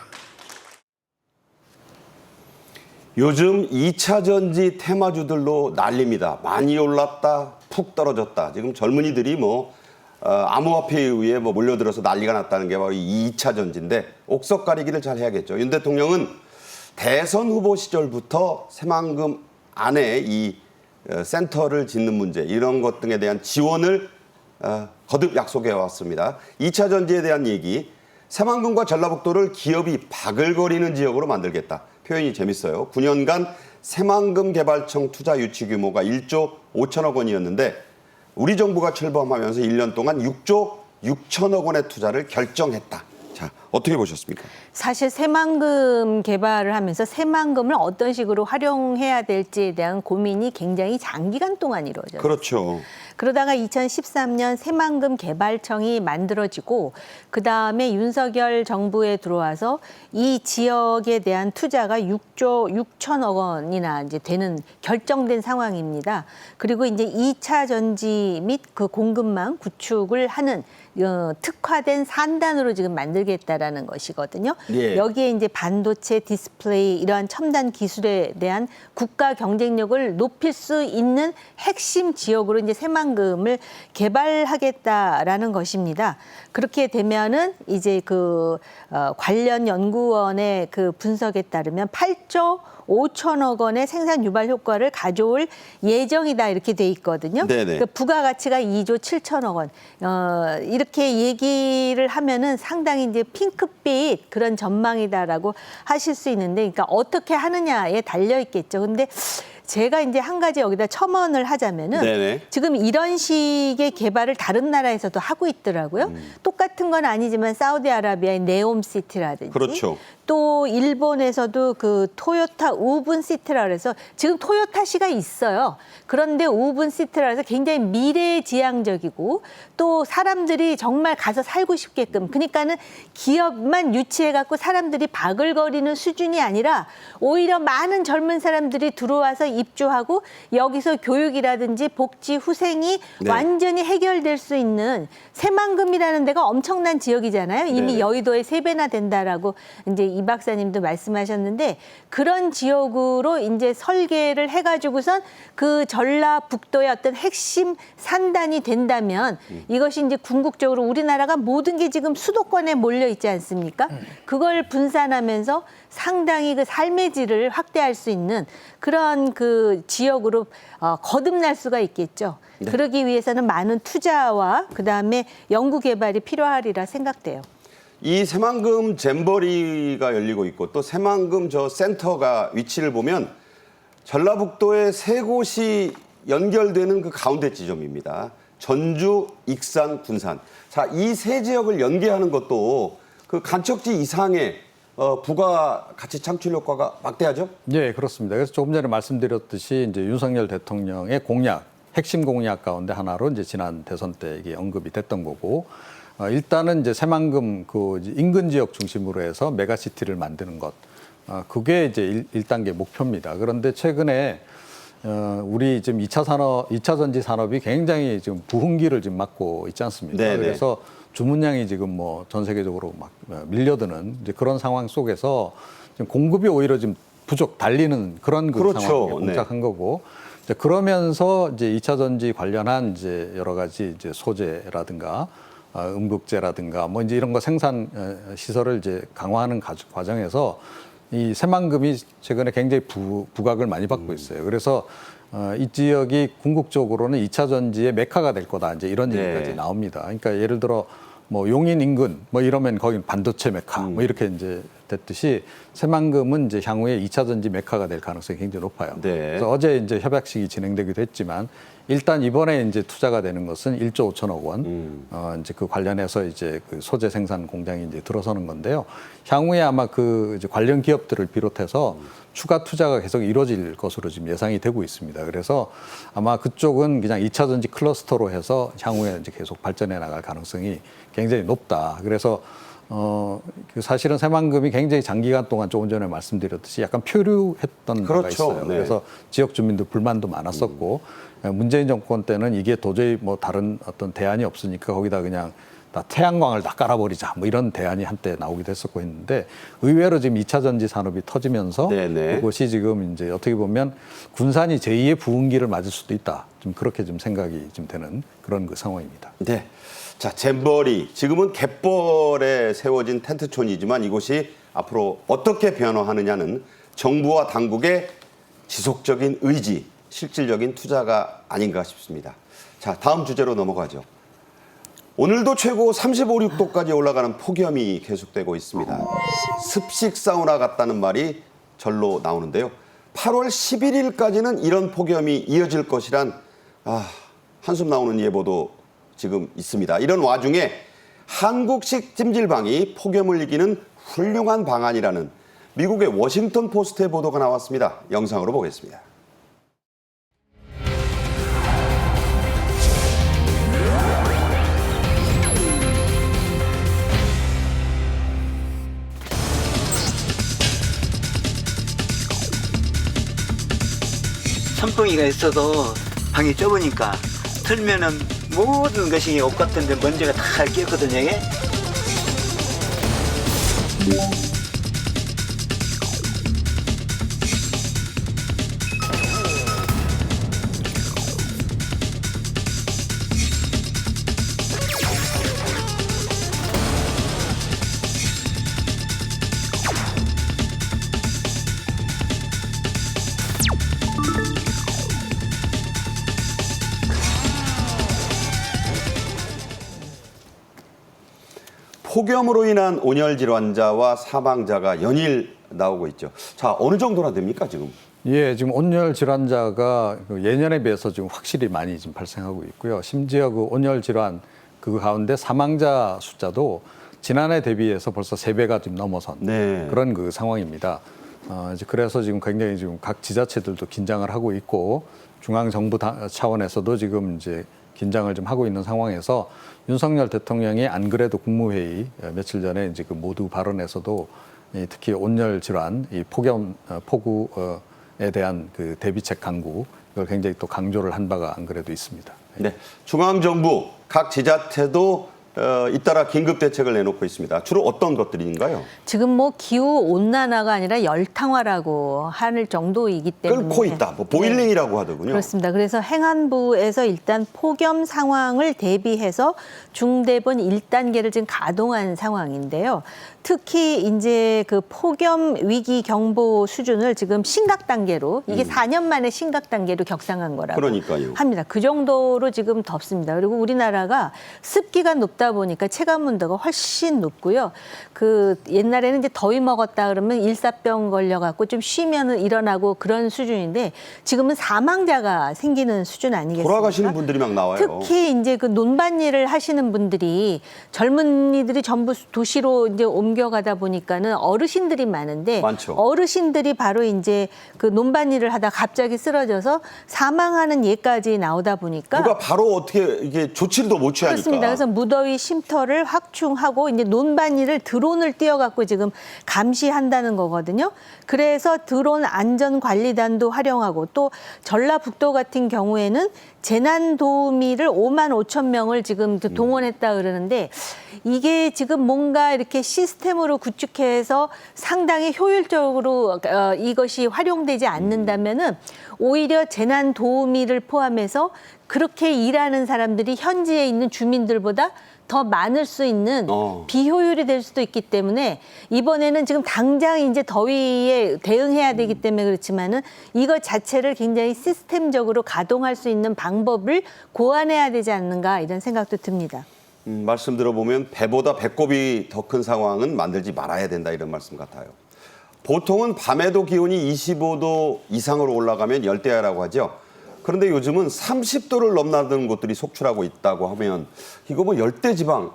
요즘 2차 전지 테마주들로 난립니다. 많이 올랐다, 푹 떨어졌다. 지금 젊은이들이 뭐 암호화폐에 의해 뭐 몰려들어서 난리가 났다는 게 바로 이 2차 전지인데 옥석 가리기를 잘 해야겠죠. 윤 대통령은 대선 후보 시절부터 새만금 안에 이 센터를 짓는 문제 이런 것 등에 대한 지원을 거듭 약속해 왔습니다. 2차 전지에 대한 얘기, 새만금과 전라북도를 기업이 바글거리는 지역으로 만들겠다. 표현이 재밌어요. 9년간 새만금 개발청 투자 유치 규모가 1조 5천억 원이었는데 우리 정부가 출범하면서 1년 동안 6조 6천억 원의 투자를 결정했다. 자, 어떻게 보셨습니까? 사실 새만금 개발을 하면서 새만금을 어떤 식으로 활용해야 될지에 대한 고민이 굉장히 장기간 동안 이루어졌어요. 그렇죠. 그러다가 2013년 새만금 개발청이 만들어지고 그다음에 윤석열 정부에 들어와서 이 지역에 대한 투자가 6조 6천억 원이나 이제 되는 결정된 상황입니다. 그리고 이제 2차 전지 및 그 공급망 구축을 하는 특화된 산단으로 지금 만들겠다라는 것이거든요. 예. 여기에 이제 반도체, 디스플레이 이러한 첨단 기술에 대한 국가 경쟁력을 높일 수 있는 핵심 지역으로 이제 새만금을 개발하겠다라는 것입니다. 그렇게 되면은 이제 그 관련 연구원의 그 분석에 따르면 8조 5천억 원의 생산 유발 효과를 가져올 예정이다 이렇게 돼 있거든요. 네네. 그 부가가치가 2조 7천억 원. 이렇게 얘기를 하면은 상당히 이제 핑크빛 그런 전망이다라고 하실 수 있는데, 그러니까 어떻게 하느냐에 달려 있겠죠. 근데 제가 이제 한 가지 여기다 첨언을 하자면은 네네. 지금 이런 식의 개발을 다른 나라에서도 하고 있더라고요. 똑같은 건 아니지만 사우디아라비아의 네옴시티라든지 그렇죠. 또 일본에서도 그 토요타 우븐시티라 그래서 지금 토요타시가 있어요. 그런데 우븐시티라 해서 굉장히 미래지향적이고 또 사람들이 정말 가서 살고 싶게끔 그러니까는 기업만 유치해 갖고 사람들이 바글거리는 수준이 아니라 오히려 많은 젊은 사람들이 들어와서 입주하고 여기서 교육이라든지 복지 후생이 네. 완전히 해결될 수 있는 새만금이라는 데가 엄청난 지역이잖아요. 이미 네네. 여의도의 3배나 된다라고 이제 이 박사님도 말씀하셨는데 그런 지역으로 이제 설계를 해가지고선 그 전라북도의 어떤 핵심 산단이 된다면 이것이 이제 궁극적으로 우리나라가 모든 게 지금 수도권에 몰려 있지 않습니까? 그걸 분산하면서 상당히 그 삶의 질을 확대할 수 있는 그런 그 지역으로 거듭날 수가 있겠죠. 네. 그러기 위해서는 많은 투자와 그다음에 연구 개발이 필요하리라 생각돼요. 이 새만금 잼버리가 열리고 있고 또 새만금 저 센터가 위치를 보면 전라북도의 세 곳이 연결되는 그 가운데 지점입니다. 전주, 익산, 군산. 자, 이 세 지역을 연계하는 것도 그 간척지 이상의 부가 가치 창출 효과가 막대하죠? 네, 그렇습니다. 그래서 조금 전에 말씀드렸듯이 이제 윤석열 대통령의 공약, 핵심 공약 가운데 하나로 이제 지난 대선 때 이게 언급이 됐던 거고, 일단은 이제 새만금 그 인근 지역 중심으로 해서 메가시티를 만드는 것, 그게 이제 1단계 목표입니다. 그런데 최근에 우리 지금 2차 전지 산업이 굉장히 지금 부흥기를 지금 맞고 있지 않습니까? 네네. 그래서 주문량이 지금 뭐 전 세계적으로 막 밀려드는 이제 그런 상황 속에서 지금 공급이 오히려 지금 달리는 그런 그 그렇죠. 상황에 봉착한 거고. 이제 그러면서 이제 2차 전지 관련한 이제 여러 가지 이제 소재라든가 음극재라든가 뭐 이제 이런 거 생산 시설을 이제 강화하는 과정에서 이 새만금이 최근에 굉장히 부각을 많이 받고 있어요. 그래서 이 지역이 궁극적으로는 2차 전지의 메카가 될 거다. 이제 이런 네. 얘기까지 나옵니다. 그러니까 예를 들어 뭐 용인 인근 뭐 이러면 거긴 반도체 메카 뭐 이렇게 이제 됐듯이 새만금은 이제 향후에 2차 전지 메카가 될 가능성이 굉장히 높아요. 네. 그래서 어제 이제 협약식이 진행되기도 했지만 일단 이번에 이제 투자가 되는 것은 1조 5천억 원. 이제 그 관련해서 이제 그 소재 생산 공장이 이제 들어서는 건데요. 향후에 아마 그 이제 관련 기업들을 비롯해서 추가 투자가 계속 이루어질 것으로 지금 예상이 되고 있습니다. 그래서 아마 그쪽은 그냥 2차 전지 클러스터로 해서 향후에 이제 계속 발전해 나갈 가능성이 굉장히 높다. 그래서 그 사실은 새만금이 굉장히 장기간 동안 조금 전에 말씀드렸듯이 약간 표류했던 바가 그렇죠. 있어요. 네. 그래서 지역 주민들 불만도 많았었고 문재인 정권 때는 이게 도저히 뭐 다른 어떤 대안이 없으니까 거기다 그냥 다 태양광을 다 깔아버리자 뭐 이런 대안이 한때 나오기도 했었고 했는데 의외로 지금 2차 전지 산업이 터지면서 네네. 그것이 지금 이제 어떻게 보면 군산이 제2의 부흥기를 맞을 수도 있다. 좀 그렇게 좀 생각이 좀 되는 그런 그 상황입니다. 네. 자, 잼버리. 지금은 갯벌에 세워진 텐트촌이지만 이곳이 앞으로 어떻게 변화하느냐는 정부와 당국의 지속적인 의지, 실질적인 투자가 아닌가 싶습니다. 자, 다음 주제로 넘어가죠. 오늘도 최고 35, 6도까지 올라가는 폭염이 계속되고 있습니다. 습식 사우나 같다는 말이 절로 나오는데요. 8월 11일까지는 이런 폭염이 이어질 것이란 한숨 나오는 예보도 지금 있습니다. 이런 와중에 한국식 찜질방이 폭염을 이기는 훌륭한 방안이라는 미국의 워싱턴 포스트의 보도가 나왔습니다. 영상으로 보겠습니다. 선풍기가 있어도 방이 좁으니까 틀면은 모든 것이 옷 같은데 먼지가 다 끼었거든요. 이게. 폭염으로 인한 온열 질환자와 사망자가 연일 나오고 있죠. 자, 어느 정도나 됩니까, 지금? 예, 지금 온열 질환자가 예년에 비해서 지금 확실히 많이 지금 발생하고 있고요. 심지어 그 온열 질환 그 가운데 사망자 숫자도 지난해 대비해서 벌써 3배가 좀 넘어선 네. 그런 그 상황입니다. 이제 그래서 지금 굉장히 지금 각 지자체들도 긴장을 하고 있고 중앙 정부 차원에서도 지금 이제 긴장을 좀 하고 있는 상황에서 윤석열 대통령이 안 그래도 국무회의 며칠 전에 이제 그 모두 발언에서도 특히 온열 질환, 이 폭우에 대한 그 대비책 강구 이걸 굉장히 또 강조를 한 바가 안 그래도 있습니다. 네, 중앙 정부 각 지자체도 잇따라 긴급 대책을 내놓고 있습니다. 주로 어떤 것들인가요? 지금 뭐 기후 온난화가 아니라 열탕화라고 할 정도이기 때문에 끓고 있다. 뭐 보일링이라고 하더군요. 그렇습니다. 그래서 행안부에서 일단 폭염 상황을 대비해서 중대본 1단계를 지금 가동한 상황인데요. 특히 이제 그 폭염 위기 경보 수준을 지금 심각 단계로 이게 4년 만에 심각 단계로 격상한 거라고 그러니까요. 합니다. 그 정도로 지금 덥습니다. 그리고 우리나라가 습기가 높다 보니까 체감 온도가 훨씬 높고요. 그 옛날에는 이제 더위 먹었다 그러면 일사병 걸려갖고 좀 쉬면은 일어나고 그런 수준인데 지금은 사망자가 생기는 수준 아니겠습니까? 돌아가시는 분들이 막 나와요. 특히 이제 그 논밭일을 하시는 분들이 젊은이들이 전부 도시로 이제 옮겨가다 보니까는 어르신들이 많은데 많죠. 어르신들이 바로 이제 그 논밭일을 하다 갑자기 쓰러져서 사망하는 예까지 나오다 보니까 누가 바로 어떻게 이게 조치도 못 취하니까. 그렇습니다. 그래서 무더위 쉼터를 확충하고 이제 논밭일을 드론을 띄워갖고 지금 감시한다는 거거든요. 그래서 드론 안전관리단도 활용하고 또 전라북도 같은 경우에는 재난도우미를 5만 5천 명을 지금 동원했다 그러는데 이게 지금 뭔가 이렇게 시스템으로 구축해서 상당히 효율적으로 이것이 활용되지 않는다면은 오히려 재난도우미를 포함해서 그렇게 일하는 사람들이 현지에 있는 주민들보다 더 많을 수 있는 비효율이 될 수도 있기 때문에 이번에는 지금 당장 이제 더위에 대응해야 되기 때문에 그렇지만은 이것 자체를 굉장히 시스템적으로 가동할 수 있는 방법을 고안해야 되지 않는가 이런 생각도 듭니다. 말씀 들어보면 배보다 배꼽이 더 큰 상황은 만들지 말아야 된다 이런 말씀 같아요. 보통은 밤에도 기온이 25도 이상으로 올라가면 열대야라고 하죠. 그런데 요즘은 30도를 넘나드는 곳들이 속출하고 있다고 하면 이거 뭐 열대지방,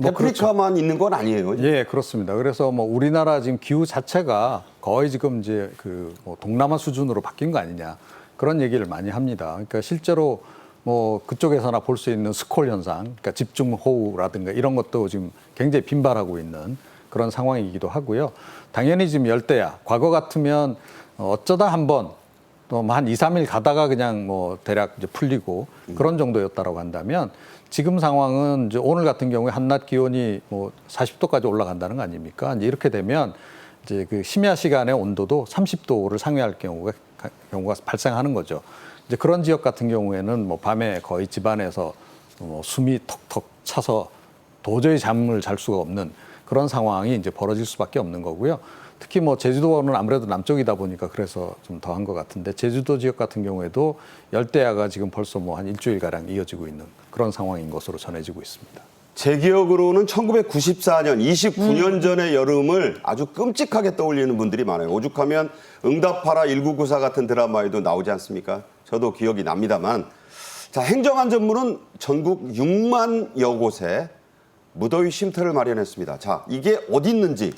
아프리카만 그렇죠. 있는 건 아니에요? 예, 그렇습니다. 그래서 뭐 우리나라 지금 기후 자체가 거의 지금 이제 그 뭐 동남아 수준으로 바뀐 거 아니냐 그런 얘기를 많이 합니다. 그러니까 실제로 뭐 그쪽에서나 볼 수 있는 스콜 현상, 그러니까 집중호우라든가 이런 것도 지금 굉장히 빈발하고 있는 그런 상황이기도 하고요. 당연히 지금 열대야, 과거 같으면 어쩌다 한번 또 한 2, 3일 가다가 그냥 뭐 대략 이제 풀리고 그런 정도였다라고 한다면 지금 상황은 이제 오늘 같은 경우에 한낮 기온이 뭐 40도까지 올라간다는 거 아닙니까? 이제 이렇게 되면 이제 그 심야 시간의 온도도 30도를 상회할 경우가 발생하는 거죠. 이제 그런 지역 같은 경우에는 뭐 밤에 거의 집안에서 뭐 숨이 턱턱 차서 도저히 잠을 잘 수가 없는 그런 상황이 이제 벌어질 수밖에 없는 거고요. 특히 뭐 제주도는 아무래도 남쪽이다 보니까 그래서 좀 더한 것 같은데 제주도 지역 같은 경우에도 열대야가 지금 벌써 뭐 한 일주일가량 이어지고 있는 그런 상황인 것으로 전해지고 있습니다. 제 기억으로는 1994년, 29년 전의 여름을 아주 끔찍하게 떠올리는 분들이 많아요. 오죽하면 응답하라 1994 같은 드라마에도 나오지 않습니까? 저도 기억이 납니다만. 자, 행정안전부는 전국 6만여 곳에 무더위 쉼터를 마련했습니다. 자, 이게 어디 있는지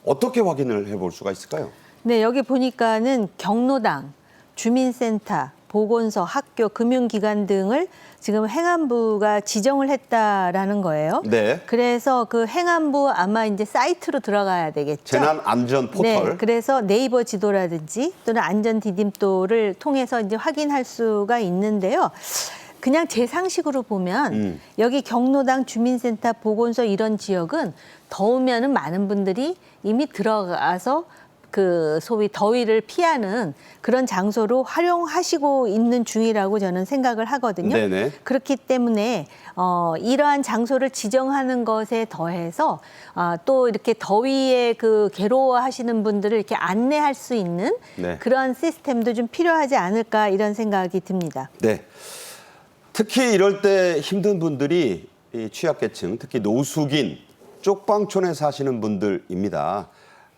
어떻게 확인을 해볼 수가 있을까요? 네, 여기 보니까는 경로당, 주민센터, 보건소, 학교, 금융기관 등을 지금 행안부가 지정을 했다라는 거예요. 네. 그래서 그 행안부 아마 이제 사이트로 들어가야 되겠죠. 재난안전 포털. 네, 그래서 네이버 지도라든지 또는 안전 디딤돌을 통해서 이제 확인할 수가 있는데요. 그냥 제 상식으로 보면 여기 경로당, 주민센터, 보건소 이런 지역은 더우면은 많은 분들이 이미 들어가서 그 소위 더위를 피하는 그런 장소로 활용하시고 있는 중이라고 저는 생각을 하거든요. 네네. 그렇기 때문에 이러한 장소를 지정하는 것에 더해서 또 이렇게 더위에 그 괴로워하시는 분들을 이렇게 안내할 수 있는 네. 그런 시스템도 좀 필요하지 않을까 이런 생각이 듭니다. 네. 특히 이럴 때 힘든 분들이 이 취약계층, 특히 노숙인, 쪽방촌에 사시는 분들입니다.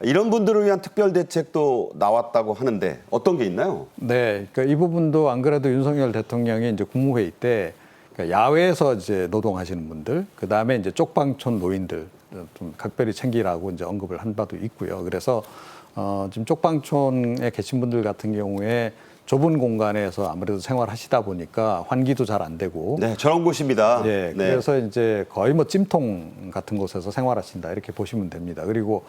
이런 분들을 위한 특별 대책도 나왔다고 하는데 어떤 게 있나요? 네, 그러니까 이 부분도 안 그래도 윤석열 대통령이 이제 국무회의 때 그러니까 야외에서 이제 노동하시는 분들, 그 다음에 이제 쪽방촌 노인들 좀 각별히 챙기라고 이제 언급을 한 바도 있고요. 그래서 지금 쪽방촌에 계신 분들 같은 경우에 좁은 공간에서 아무래도 생활하시다 보니까 환기도 잘 안 되고. 네, 저런 곳입니다. 네, 그래서 이제 거의 뭐 찜통 같은 곳에서 생활하신다 이렇게 보시면 됩니다. 그리고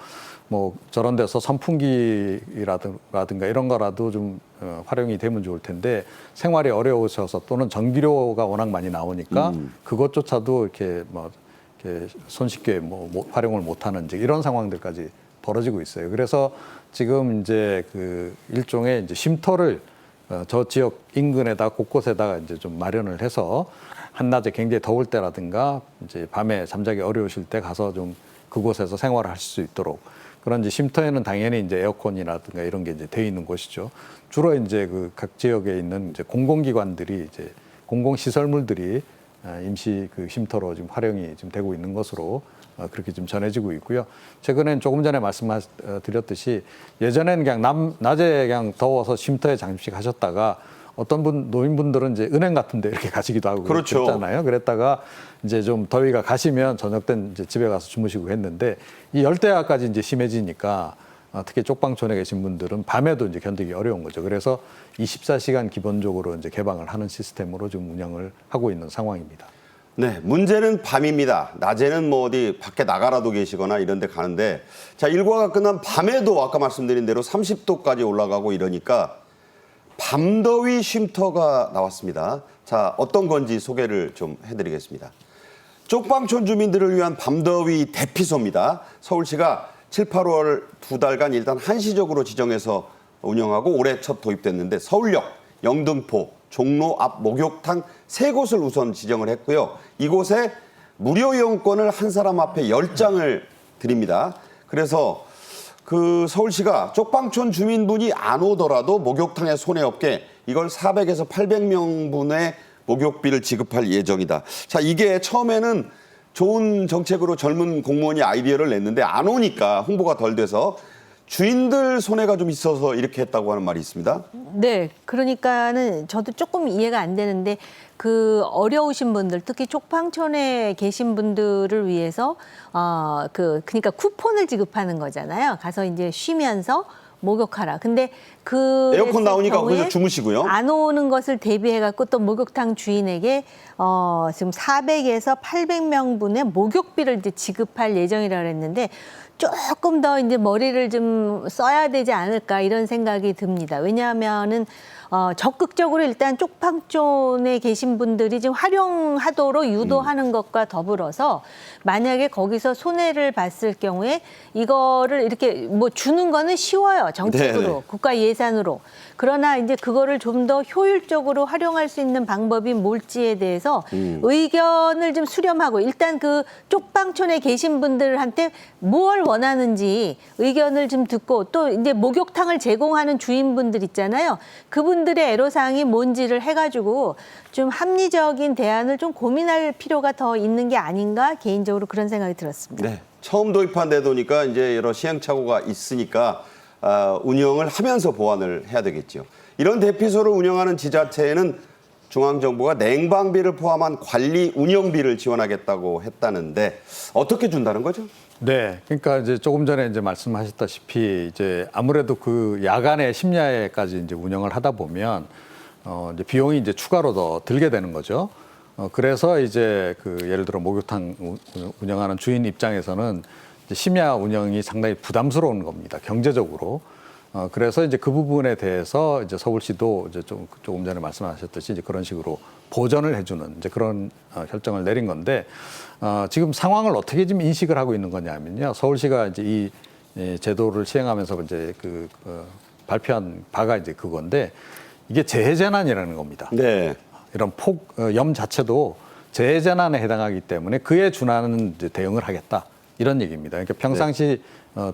뭐 저런 데서 선풍기라든가 이런 거라도 좀 활용이 되면 좋을 텐데 생활이 어려우셔서 또는 전기료가 워낙 많이 나오니까 그것조차도 이렇게 뭐 이렇게 손쉽게 뭐 활용을 못하는 이런 상황들까지 벌어지고 있어요. 그래서 지금 이제 그 일종의 이제 쉼터를 저 지역 인근에다 곳곳에다가 이제 좀 마련을 해서 한낮에 굉장히 더울 때라든가 이제 밤에 잠자기 어려우실 때 가서 좀 그곳에서 생활을 하실 수 있도록 그런 이제 쉼터에는 당연히 이제 에어컨이라든가 이런 게 이제 돼 있는 곳이죠. 주로 이제 그 각 지역에 있는 이제 공공기관들이 이제 공공시설물들이 임시 그 쉼터로 지금 활용이 지금 되고 있는 것으로 그렇게 좀 전해지고 있고요. 최근엔 조금 전에 말씀드렸듯이 예전에는 그냥 낮에 그냥 더워서 쉼터에 잠식 하셨다가 어떤 노인분들은 이제 은행 같은 데 이렇게 가시기도 하고 그렇죠. 그랬잖아요. 그랬다가 이제 좀 더위가 가시면 저녁 때 이제 집에 가서 주무시고 했는데 이 열대야까지 이제 심해지니까 특히 쪽방촌에 계신 분들은 밤에도 이제 견디기 어려운 거죠. 그래서 24시간 기본적으로 이제 개방을 하는 시스템으로 지금 운영을 하고 있는 상황입니다. 네, 문제는 밤입니다. 낮에는 뭐 어디 밖에 나가라도 계시거나 이런 데 가는데 자, 일과가 끝난 밤에도 아까 말씀드린 대로 30도까지 올라가고 이러니까 밤더위 쉼터가 나왔습니다. 자, 어떤 건지 소개를 좀 해드리겠습니다. 쪽방촌 주민들을 위한 밤더위 대피소입니다. 서울시가 7, 8월 2달간 일단 한시적으로 지정해서 운영하고 올해 첫 도입됐는데 서울역, 영등포, 종로 앞 목욕탕 3곳을 우선 지정을 했고요. 이곳에 무료 이용권을 한 사람 앞에 10장을 드립니다. 그래서 그 서울시가 쪽방촌 주민분이 안 오더라도 목욕탕에 손해 없게 이걸 400에서 800명분의 목욕비를 지급할 예정이다. 자, 이게 처음에는 좋은 정책으로 젊은 공무원이 아이디어를 냈는데 안 오니까 홍보가 덜 돼서 주인들 손해가 좀 있어서 이렇게 했다고 하는 말이 있습니다. 네, 그러니까는 저도 조금 이해가 안 되는데 그 어려우신 분들, 특히 쪽방촌에 계신 분들을 위해서 그러니까 쿠폰을 지급하는 거잖아요. 가서 이제 쉬면서 목욕하라. 근데 그 에어컨 나오니까 거기서 주무시고요. 안 오는 것을 대비해 갖고 또 목욕탕 주인에게 지금 400에서 800명분의 목욕비를 이제 지급할 예정이라 그랬는데 조금 더 이제 머리를 좀 써야 되지 않을까 이런 생각이 듭니다. 왜냐하면은 적극적으로 일단 쪽방촌에 계신 분들이 지금 활용하도록 유도하는 것과 더불어서 만약에 거기서 손해를 봤을 경우에 이거를 이렇게 뭐 주는 거는 쉬워요. 정책으로, 네네. 국가 예산으로. 그러나 이제 그거를 좀 더 효율적으로 활용할 수 있는 방법이 뭘지에 대해서 의견을 좀 수렴하고 일단 그 쪽방촌에 계신 분들한테 뭘 원하는지 의견을 좀 듣고 또 이제 목욕탕을 제공하는 주인분들 있잖아요. 그분들의 애로사항이 뭔지를 해가지고 좀 합리적인 대안을 좀 고민할 필요가 더 있는 게 아닌가 개인적으로 그런 생각이 들었습니다. 네, 처음 도입한 데도니까 이제 여러 시행착오가 있으니까 운영을 하면서 보완을 해야 되겠죠. 이런 대피소를 운영하는 지자체에는 중앙정부가 냉방비를 포함한 관리 운영비를 지원하겠다고 했다는데 어떻게 준다는 거죠? 네, 그러니까 이제 조금 전에 이제 말씀하셨다시피 이제 아무래도 그 야간에 심야에까지 이제 운영을 하다 보면 이제 비용이 이제 추가로 더 들게 되는 거죠. 그래서 이제 그 예를 들어 목욕탕 운영하는 주인 입장에서는 이제 심야 운영이 상당히 부담스러운 겁니다. 경제적으로. 그래서 이제 그 부분에 대해서 이제 서울시도 이제 조금 전에 말씀하셨듯이 이제 그런 식으로 보전을 해주는 이제 그런 결정을 내린 건데 지금 상황을 어떻게 지금 인식을 하고 있는 거냐면요. 서울시가 이제 이 제도를 시행하면서 이제 발표한 바가 이제 그건데 이게 재해재난이라는 겁니다. 네. 이런 염 자체도 재해재난에 해당하기 때문에 그에 준하는 이제 대응을 하겠다. 이런 얘기입니다. 그러니까 평상시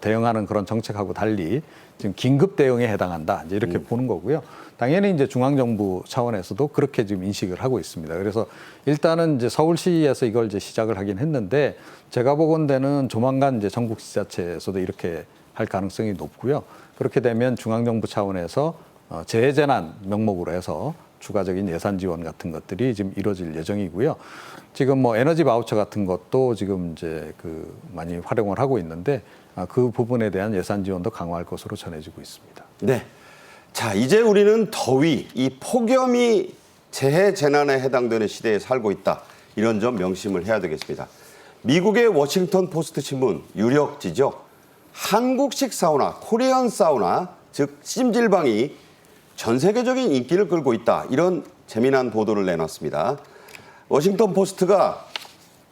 대응하는 그런 정책하고 달리 지금 긴급 대응에 해당한다. 이제 이렇게 보는 거고요. 당연히 이제 중앙정부 차원에서도 그렇게 지금 인식을 하고 있습니다. 그래서 일단은 이제 서울시에서 이걸 이제 시작을 하긴 했는데 제가 보건대는 조만간 이제 전국 지자체에서도 이렇게 할 가능성이 높고요. 그렇게 되면 중앙정부 차원에서 재해재난 명목으로 해서 추가적인 예산 지원 같은 것들이 지금 이루어질 예정이고요. 지금 뭐 에너지 바우처 같은 것도 지금 이제 많이 활용을 하고 있는데 그 부분에 대한 예산 지원도 강화할 것으로 전해지고 있습니다. 네. 자, 이제 우리는 더위, 이 폭염이 재해 재난에 해당되는 시대에 살고 있다. 이런 점 명심을 해야 되겠습니다. 미국의 워싱턴 포스트 신문 유력지죠. 한국식 사우나, 코리안 사우나, 즉 찜질방이 전 세계적인 인기를 끌고 있다. 이런 재미난 보도를 내놨습니다. 워싱턴 포스트가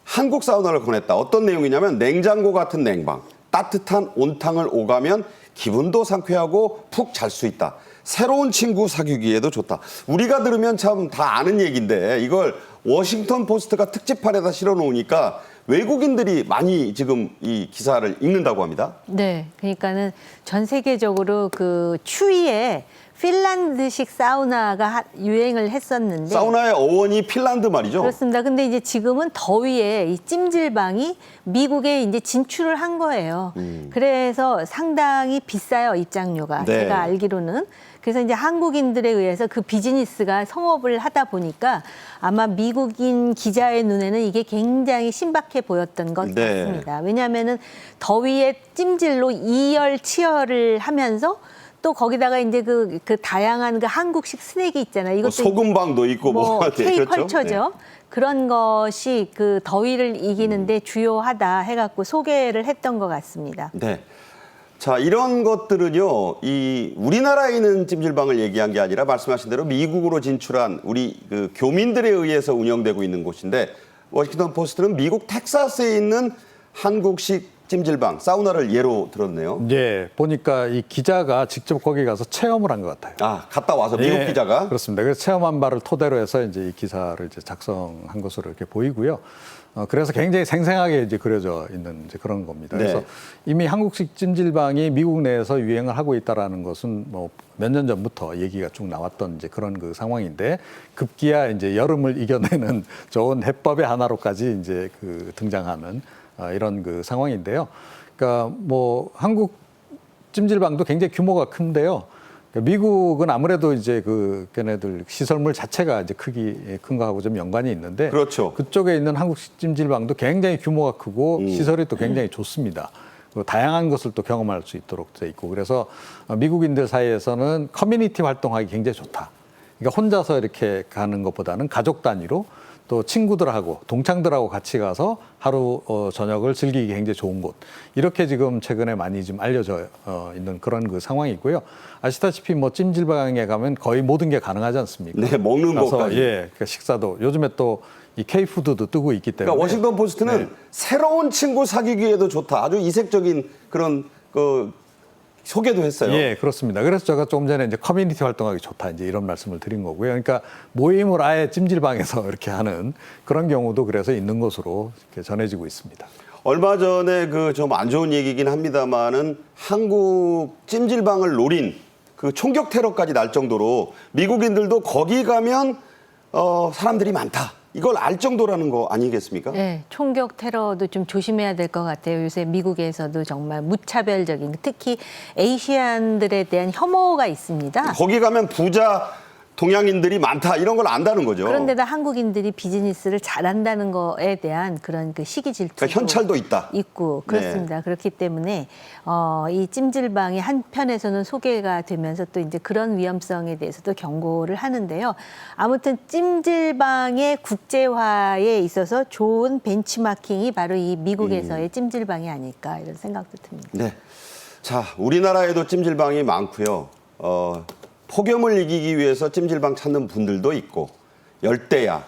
한국 사우나를 권했다. 어떤 내용이냐면 냉장고 같은 냉방, 따뜻한 온탕을 오가면 기분도 상쾌하고 푹 잘 수 있다. 새로운 친구 사귀기에도 좋다. 우리가 들으면 참 다 아는 얘기인데 이걸 워싱턴 포스트가 특집판에다 실어놓으니까 외국인들이 많이 지금 이 기사를 읽는다고 합니다. 네, 그러니까는 전 세계적으로 그 추위에 핀란드식 사우나가 유행을 했었는데 사우나의 어원이 핀란드 말이죠. 그렇습니다. 근데 이제 지금은 더위에 이 찜질방이 미국에 이제 진출을 한 거예요. 그래서 상당히 비싸요, 입장료가. 네. 제가 알기로는. 그래서 이제 한국인들에 의해서 그 비즈니스가 성업을 하다 보니까 아마 미국인 기자의 눈에는 이게 굉장히 신박해 보였던 것 네. 같습니다. 왜냐하면은 더위에 찜질로 이열치열을 하면서 또 거기다가 이제 그 다양한 그 한국식 스낵이 있잖아요. 이것도 소금방도 있고 K-컬처죠. 네. 그런 것이 그 더위를 이기는데 주요하다 해갖고 소개를 했던 것 같습니다. 네. 자, 이런 것들은요, 이 우리나라에 있는 찜질방을 얘기한 게 아니라 말씀하신 대로 미국으로 진출한 우리 그 교민들에 의해서 운영되고 있는 곳인데 워싱턴 포스트는 미국 텍사스에 있는 한국식 찜질방, 사우나를 예로 들었네요. 예, 보니까 이 기자가 직접 거기 가서 체험을 한 것 같아요. 아, 갔다 와서 미국 기자가? 그렇습니다. 그래서 체험한 바를 토대로 해서 이제 이 기사를 이제 작성한 것으로 이렇게 보이고요. 그래서 굉장히 생생하게 이제 그려져 있는 이제 그런 겁니다. 네. 그래서 이미 한국식 찜질방이 미국 내에서 유행을 하고 있다라는 것은 뭐 몇 년 전부터 얘기가 쭉 나왔던 이제 그런 그 상황인데 급기야 이제 여름을 이겨내는 좋은 해법의 하나로까지 이제 등장하는 이런 그 상황인데요. 그러니까 뭐 한국 찜질방도 굉장히 규모가 큰데요. 미국은 아무래도 이제 걔네들 시설물 자체가 이제 크기 큰 거하고 좀 연관이 있는데 그렇죠. 그쪽에 있는 한국식 찜질방도 굉장히 규모가 크고 시설이 또 굉장히 좋습니다. 그리고 다양한 것을 또 경험할 수 있도록 돼 있고 그래서 미국인들 사이에서는 커뮤니티 활동하기 굉장히 좋다. 그러니까 혼자서 이렇게 가는 것보다는 가족 단위로 또 친구들하고 동창들하고 같이 가서 하루 저녁을 즐기기 굉장히 좋은 곳. 이렇게 지금 최근에 많이 좀 알려져 있는 그런 그 상황이고요. 아시다시피 뭐 찜질방에 가면 거의 모든 게 가능하지 않습니까? 네, 먹는 것까지. 예, 그러니까 식사도 요즘에 또 이 K푸드도 뜨고 있기 때문에. 그러니까 워싱턴 포스트는 네. 새로운 친구 사귀기에도 좋다. 아주 이색적인 그런 소개도 했어요. 예, 그렇습니다. 그래서 제가 조금 전에 이제 커뮤니티 활동하기 좋다 이제 이런 말씀을 드린 거고요. 그러니까 모임을 아예 찜질방에서 이렇게 하는 그런 경우도 그래서 있는 것으로 이렇게 전해지고 있습니다. 얼마 전에 그 좀 안 좋은 얘기긴 합니다만은 한국 찜질방을 노린 그 총격 테러까지 날 정도로 미국인들도 거기 가면 사람들이 많다. 이걸 알 정도라는 거 아니겠습니까? 네, 총격 테러도 좀 조심해야 될 것 같아요. 요새 미국에서도 정말 무차별적인, 특히 아시안들에 대한 혐오가 있습니다. 거기 가면 부자 동양인들이 많다 이런 걸 안다는 거죠. 그런데다 한국인들이 비즈니스를 잘한다는 거에 대한 그런 그 시기 질투도 그러니까 현찰도 있다. 있고 그렇습니다. 네. 그렇기 때문에 이 찜질방이 한편에서는 소개가 되면서 또 이제 그런 위험성에 대해서도 경고를 하는데요. 아무튼 찜질방의 국제화에 있어서 좋은 벤치마킹이 바로 이 미국에서의 찜질방이 아닐까 이런 생각도 듭니다. 네. 자, 우리나라에도 찜질방이 많고요. 폭염을 이기기 위해서 찜질방 찾는 분들도 있고 열대야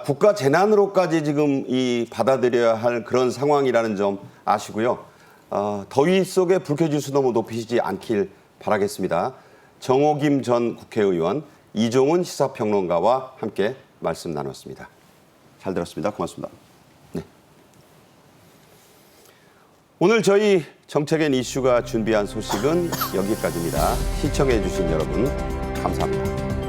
국가 재난으로까지 지금 받아들여야 할 그런 상황이라는 점 아시고요. 더위 속에 불쾌지수 너무 높이시지 않길 바라겠습니다. 정호김 전 국회의원, 이종훈 시사평론가와 함께 말씀 나눴습니다. 잘 들었습니다. 고맙습니다. 네. 오늘 저희 정책엔 이슈가 준비한 소식은 여기까지입니다. 시청해 주신 여러분 감사합니다.